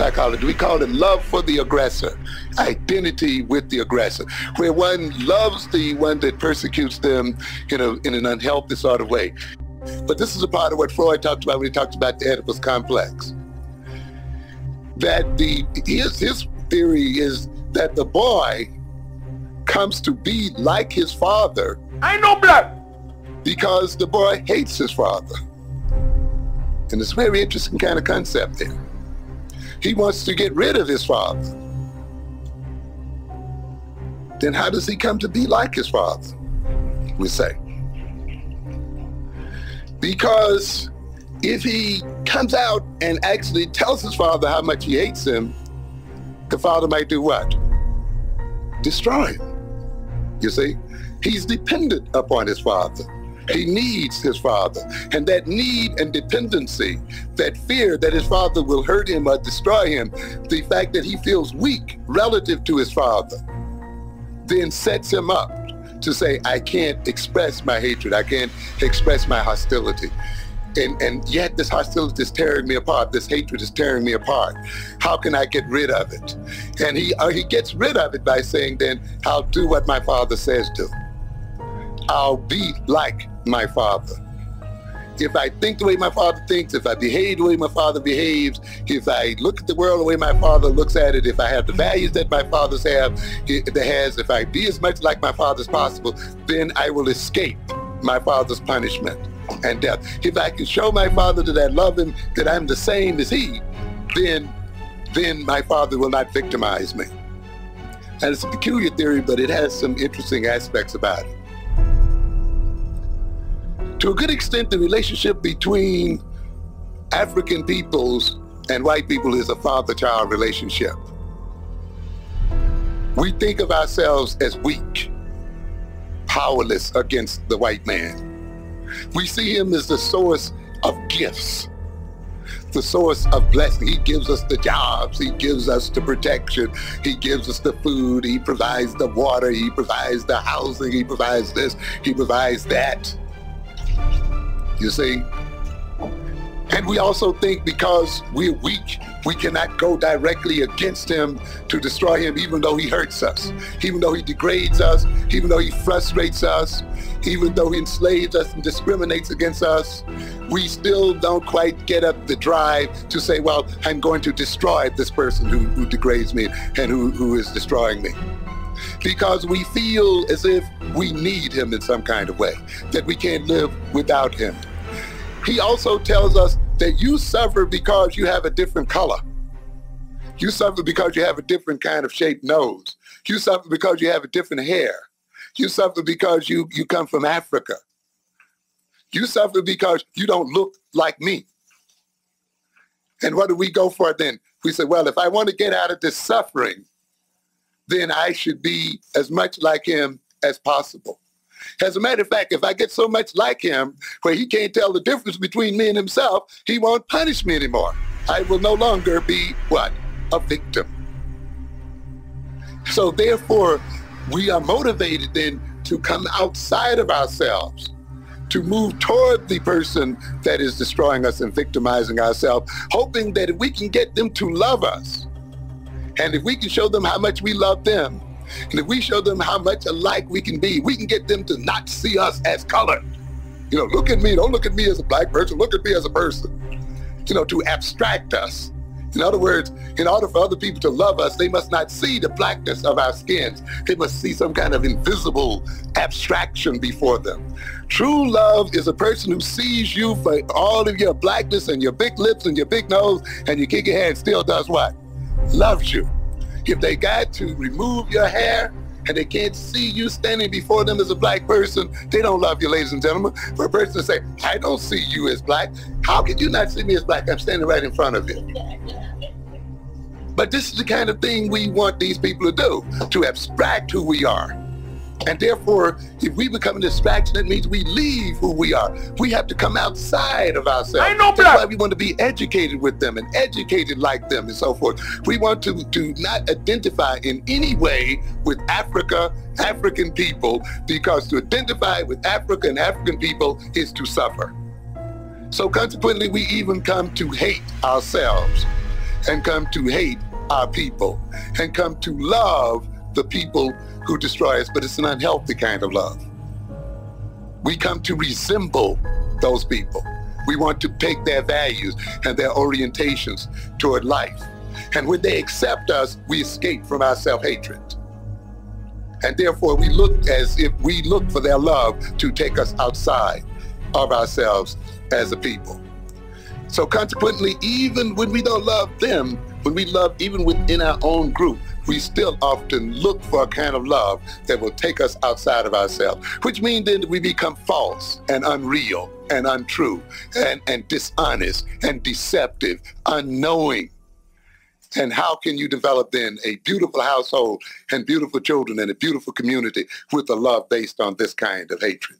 psychology. We call it love for the aggressor, identity with the aggressor, where one loves the one that persecutes them in an unhealthy sort of way. But this is a part of what Freud talked about when he talked about the Oedipus complex. That his theory is that the boy comes to be like his father. I know black. Because the boy hates his father. And it's a very interesting kind of concept there. He wants to get rid of his father. Then how does he come to be like his father, we say? Because if he comes out and actually tells his father how much he hates him, the father might do what? Destroy him, you see? He's dependent upon his father. He needs his father. And that need and dependency, that fear that his father will hurt him or destroy him, the fact that he feels weak relative to his father, then sets him up to say, I can't express my hatred. I can't express my hostility. And yet this hostility is tearing me apart. This hatred is tearing me apart. How can I get rid of it? And he gets rid of it by saying, then I'll do what my father says do. I'll be like my father. If I think the way my father thinks, if I behave the way my father behaves, if I look at the world the way my father looks at it, if I have the values that my father has, if I be as much like my father as possible, then I will escape my father's punishment and death. If I can show my father that I love him, that I'm the same as he, then my father will not victimize me. And it's a peculiar theory, but it has some interesting aspects about it. To a good extent, the relationship between African peoples and white people is a father-child relationship. We think of ourselves as weak, powerless against the white man. We see him as the source of gifts, the source of blessing. He gives us the jobs, he gives us the protection, he gives us the food, he provides the water, he provides the housing, he provides this, he provides that. You see? And we also think because we're weak, we cannot go directly against him to destroy him, even though he hurts us, even though he degrades us, even though he frustrates us, even though he enslaves us and discriminates against us. We still don't quite get up the drive to say, well, I'm going to destroy this person who degrades me and who is destroying me. Because we feel as if we need him in some kind of way, that we can't live without him. He also tells us that you suffer because you have a different color. You suffer because you have a different kind of shaped nose. You suffer because you have a different hair. You suffer because you come from Africa. You suffer because you don't look like me. And what do we go for then? We say, well, if I want to get out of this suffering, then I should be as much like him as possible. As a matter of fact, if I get so much like him where he can't tell the difference between me and himself, he won't punish me anymore. I will no longer be, what? A victim. So therefore, we are motivated then to come outside of ourselves, to move toward the person that is destroying us and victimizing ourselves, hoping that if we can get them to love us, and if we can show them how much we love them, and if we show them how much alike we can be, we can get them to not see us as colored. You know, look at me, don't look at me as a black person, look at me as a person. You know, to abstract us. In other words, in order for other people to love us, they must not see the blackness of our skins. They must see some kind of invisible abstraction before them. True love is a person who sees you for all of your blackness and your big lips and your big nose, and you kick your head and still does what? Loves you. If they got to remove your hair and they can't see you standing before them as a black person, they don't love you, ladies and gentlemen. For a person to say, I don't see you as black, how can you not see me as black? I'm standing right in front of you. But this is the kind of thing we want these people to do, to abstract who we are. And therefore, if we become an distraction, that means we leave who we are. We have to come outside of ourselves. I know That's why we want to be educated with them and educated like them and so forth. We want to not identify in any way with Africa, African people, because to identify with Africa and African people is to suffer. So consequently, we even come to hate ourselves. and come to hate our people and come to love the people who destroy us, but it's an unhealthy kind of love. We come to resemble those people. We want to take their values and their orientations toward life. And when they accept us, we escape from our self-hatred. And therefore, we look as if we look for their love to take us outside of ourselves as a people. So consequently, even when we don't love them, when we love even within our own group, we still often look for a kind of love that will take us outside of ourselves, which means then we become false and unreal and untrue and dishonest and deceptive, unknowing. And how can you develop then a beautiful household and beautiful children and a beautiful community with a love based on this kind of hatred?